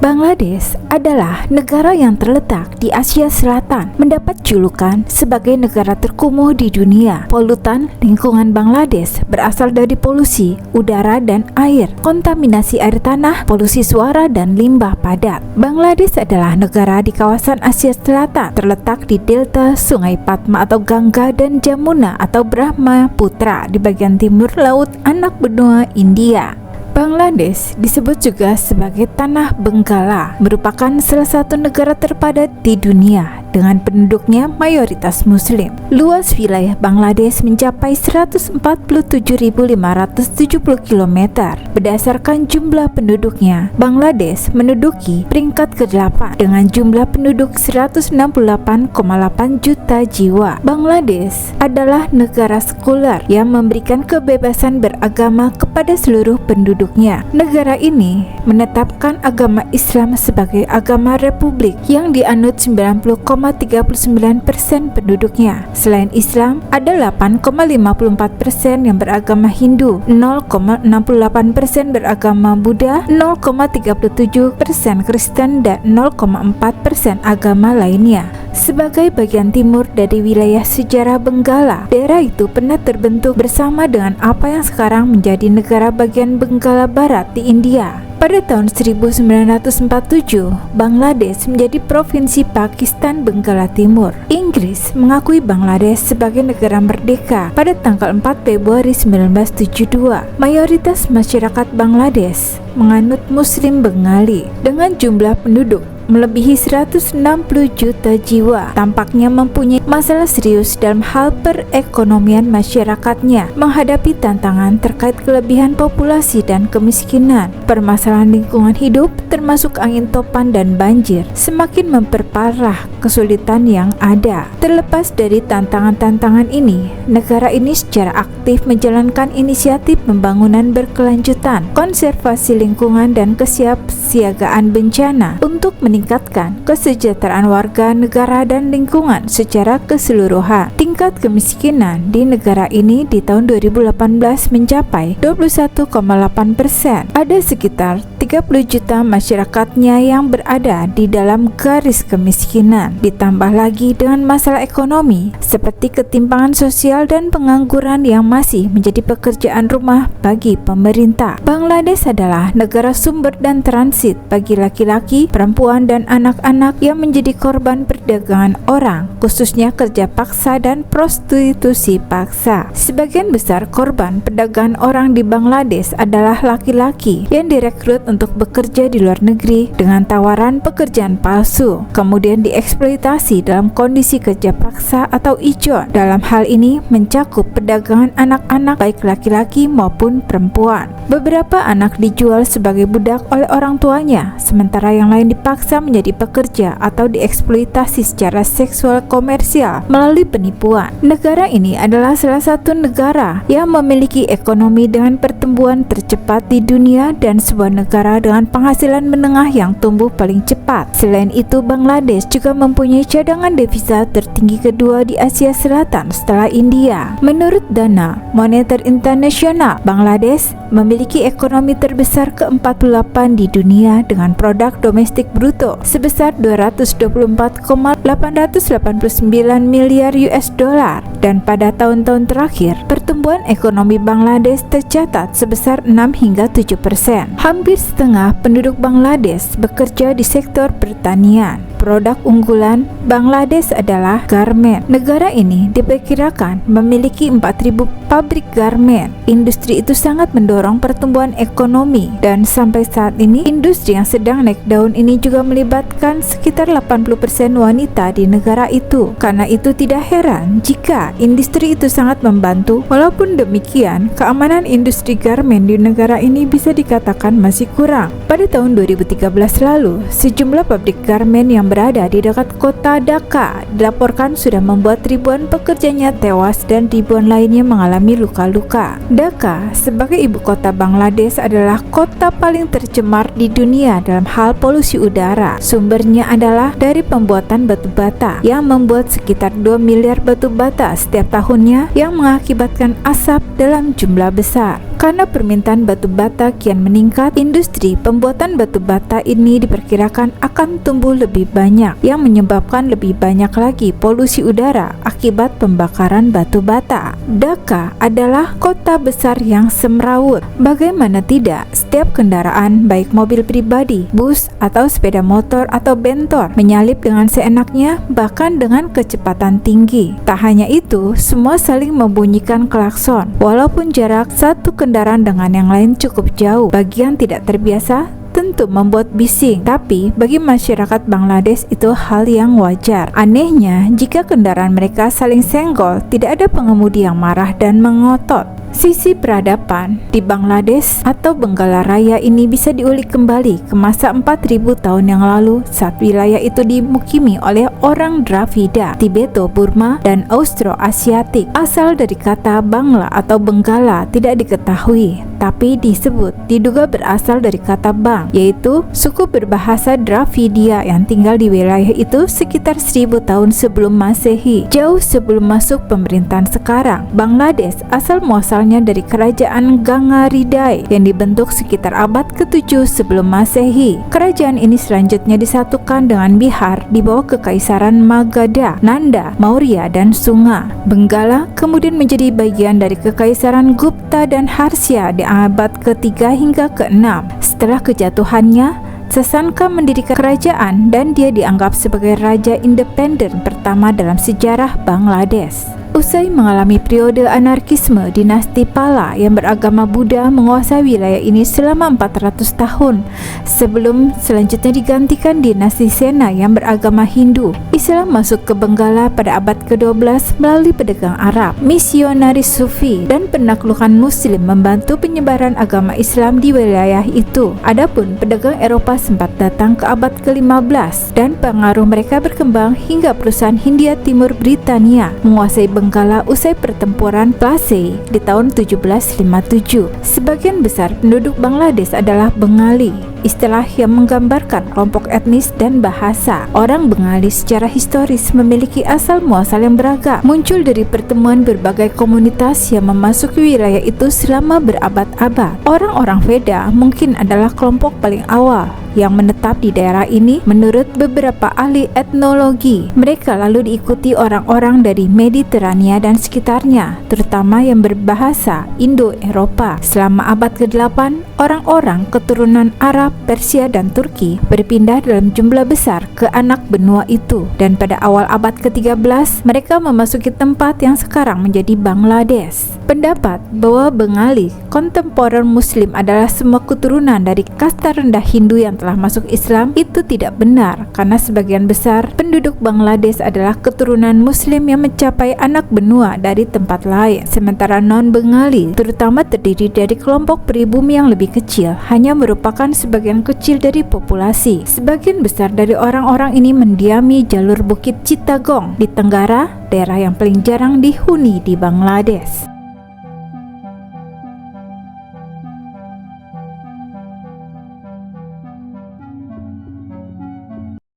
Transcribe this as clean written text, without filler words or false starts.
Bangladesh adalah negara yang terletak di Asia Selatan, mendapat julukan sebagai negara terkumuh di dunia. Polutan lingkungan Bangladesh berasal dari polusi udara dan air, kontaminasi air tanah, polusi suara, dan limbah padat. Bangladesh adalah negara di kawasan Asia Selatan, terletak di delta Sungai Padma atau Gangga dan Jamuna atau Brahmaputra di bagian timur Laut Anak Benua India. Bangladesh disebut juga sebagai Tanah Benggala, merupakan salah satu negara terpadat di dunia dengan penduduknya mayoritas muslim. Luas wilayah Bangladesh mencapai 147.570 km. Berdasarkan jumlah penduduknya, Bangladesh menduduki peringkat ke-8 dengan jumlah penduduk 168,8 juta jiwa. Bangladesh adalah negara sekuler yang memberikan kebebasan beragama kepada seluruh penduduknya. Negara ini menetapkan agama Islam sebagai agama republik yang dianut 90,39% penduduknya. Selain Islam, ada 8,54% yang beragama Hindu, 0,68% beragama Buddha, 0,37% Kristen, dan 0,4% agama lainnya. Sebagai bagian timur dari wilayah sejarah Benggala, daerah itu pernah terbentuk bersama dengan apa yang sekarang menjadi negara bagian Benggala Barat di India. Pada tahun 1947, Bangladesh menjadi provinsi Pakistan Benggala Timur. Inggris mengakui Bangladesh sebagai negara merdeka pada tanggal 4 Februari 1972. Mayoritas masyarakat Bangladesh menganut Muslim Bengali dengan jumlah penduduk melebihi 160 juta jiwa. Tampaknya mempunyai masalah serius dalam hal perekonomian masyarakatnya, menghadapi tantangan terkait kelebihan populasi dan kemiskinan. Permasalahan lingkungan hidup termasuk angin topan dan banjir semakin memperparah kesulitan yang ada. Terlepas dari tantangan-tantangan ini, negara ini secara aktif menjalankan inisiatif pembangunan berkelanjutan, konservasi lingkungan, dan kesiapsiagaan bencana untuk meningkatkan kesejahteraan warga negara dan lingkungan secara keseluruhan. Tingkat kemiskinan di negara ini di tahun 2018 mencapai 21,8%. Ada sekitar 30 juta masyarakatnya yang berada di dalam garis kemiskinan. Ditambah lagi dengan masalah ekonomi seperti ketimpangan sosial dan pengangguran yang masih menjadi pekerjaan rumah bagi pemerintah. Bangladesh adalah negara sumber dan transit bagi laki-laki, perempuan, dan anak-anak yang menjadi korban perdagangan orang, khususnya kerja paksa dan prostitusi paksa. Sebagian besar korban perdagangan orang di Bangladesh adalah laki-laki yang direkrut untuk bekerja di luar negeri dengan tawaran pekerjaan palsu, kemudian dieksploitasi dalam kondisi kerja paksa atau ijon. Dalam hal ini mencakup perdagangan anak-anak baik laki-laki maupun perempuan. Beberapa anak dijual sebagai budak oleh orang tuanya, sementara yang lain dipaksa menjadi pekerja atau dieksploitasi secara seksual komersial melalui penipuan. Negara ini adalah salah satu negara yang memiliki ekonomi dengan pertumbuhan tercepat di dunia dan sebuah negara dengan penghasilan menengah yang tumbuh paling cepat. Selain itu, Bangladesh juga mempunyai cadangan devisa tertinggi kedua di Asia Selatan setelah India. Menurut Dana Moneter Internasional, Bangladesh memiliki ekonomi terbesar ke-48 di dunia dengan produk domestik bruto sebesar 224,889 miliar US dollar, dan pada tahun-tahun terakhir pertumbuhan ekonomi Bangladesh tercatat sebesar 6 hingga 7%. Hampir setengah penduduk Bangladesh bekerja di sektor pertanian. Produk unggulan Bangladesh adalah garmen. Negara ini diperkirakan memiliki 4.000 pabrik garmen. Industri itu sangat mendorong pertumbuhan ekonomi, dan sampai saat ini industri yang sedang naik daun ini juga melibatkan sekitar 80% wanita di negara itu. Karena itu tidak heran jika industri itu sangat membantu. Walaupun demikian, keamanan industri garmen di negara ini bisa dikatakan masih kurang. Pada tahun 2013 lalu, sejumlah pabrik garmen yang berada di dekat kota Dhaka dilaporkan sudah membuat ribuan pekerjanya tewas dan ribuan lainnya mengalami luka-luka. Dhaka sebagai ibu kota Bangladesh adalah kota paling tercemar di dunia dalam hal polusi udara. Sumbernya adalah dari pembuatan batu bata yang membuat sekitar 2 miliar batu bata setiap tahunnya yang mengakibatkan asap dalam jumlah besar. Karena permintaan batu bata kian meningkat, industri pembuatan batu bata ini diperkirakan akan tumbuh lebih banyak, yang menyebabkan lebih banyak lagi polusi udara akibat pembakaran batu bata. Dhaka adalah kota besar yang semrawut. Bagaimana tidak, setiap kendaraan, baik mobil pribadi, bus, atau sepeda motor atau bentor, menyalip dengan seenaknya, bahkan dengan kecepatan tinggi. Tak hanya itu, semua saling membunyikan klakson, walaupun jarak satu kendaraan dengan yang lain cukup jauh. Bagi yang tidak terbiasa, tentu membuat bising, tapi bagi masyarakat Bangladesh itu hal yang wajar. Anehnya, jika kendaraan mereka saling senggol, tidak ada pengemudi yang marah dan mengotot. Sisi peradaban di Bangladesh atau Benggala Raya ini bisa diulik kembali ke masa 4000 tahun yang lalu saat wilayah itu dimukimi oleh orang Dravida, Tibeto-Burma, dan Austroasiatik. Asal dari kata Bangla atau Benggala tidak diketahui, tapi diduga berasal dari kata Bang, yaitu suku berbahasa Dravidia yang tinggal di wilayah itu sekitar 1000 tahun sebelum Masehi, jauh sebelum masuk pemerintahan sekarang. Bangladesh asal muasalnya dari kerajaan Gangaridai yang dibentuk sekitar abad ke-7 sebelum Masehi. Kerajaan ini selanjutnya disatukan dengan Bihar di bawah kekaisaran Magadha, Nanda, Maurya, dan Sunga. Benggala kemudian menjadi bagian dari kekaisaran Gupta dan Harsya di abad ke-3 hingga ke-6. Setelah kejatuhannya, Sasanka mendirikan kerajaan dan dia dianggap sebagai raja independen pertama dalam sejarah Bangladesh. Usai mengalami periode anarkisme, dinasti Pala yang beragama Buddha menguasai wilayah ini selama 400 tahun sebelum selanjutnya digantikan dinasti Sena yang beragama Hindu. Islam masuk ke Benggala pada abad ke-12 melalui pedagang Arab, misionaris Sufi, dan penaklukan Muslim membantu penyebaran agama Islam di wilayah itu. Adapun pedagang Eropa sempat datang ke abad ke-15 dan pengaruh mereka berkembang hingga perusahaan Hindia Timur Britania menguasai Benggala usai pertempuran Plassey di tahun 1757. Sebagian besar penduduk Bangladesh adalah Bengali, istilah yang menggambarkan kelompok etnis dan bahasa. Orang Bengali secara historis memiliki asal muasal yang beragam, muncul dari pertemuan berbagai komunitas yang memasuki wilayah itu selama berabad-abad. Orang-orang Veda mungkin adalah kelompok paling awal yang menetap di daerah ini menurut beberapa ahli etnologi. Mereka lalu diikuti orang-orang dari Mediterania dan sekitarnya, terutama yang berbahasa Indo-Eropa. Selama abad ke-8, orang-orang keturunan Arab, Persia, dan Turki berpindah dalam jumlah besar ke anak benua itu, dan pada awal abad ke-13 mereka memasuki tempat yang sekarang menjadi Bangladesh. Pendapat bahwa Bengali kontemporer Muslim adalah semua keturunan dari kasta rendah Hindu yang telah masuk Islam itu tidak benar, karena sebagian besar penduduk Bangladesh adalah keturunan Muslim yang mencapai anak benua dari tempat lain. Sementara non-Bengali terutama terdiri dari kelompok pribumi yang lebih kecil, hanya merupakan sebagian kecil dari populasi. Sebagian besar dari orang-orang ini mendiami jalur Bukit Chittagong di Tenggara, daerah yang paling jarang dihuni di Bangladesh.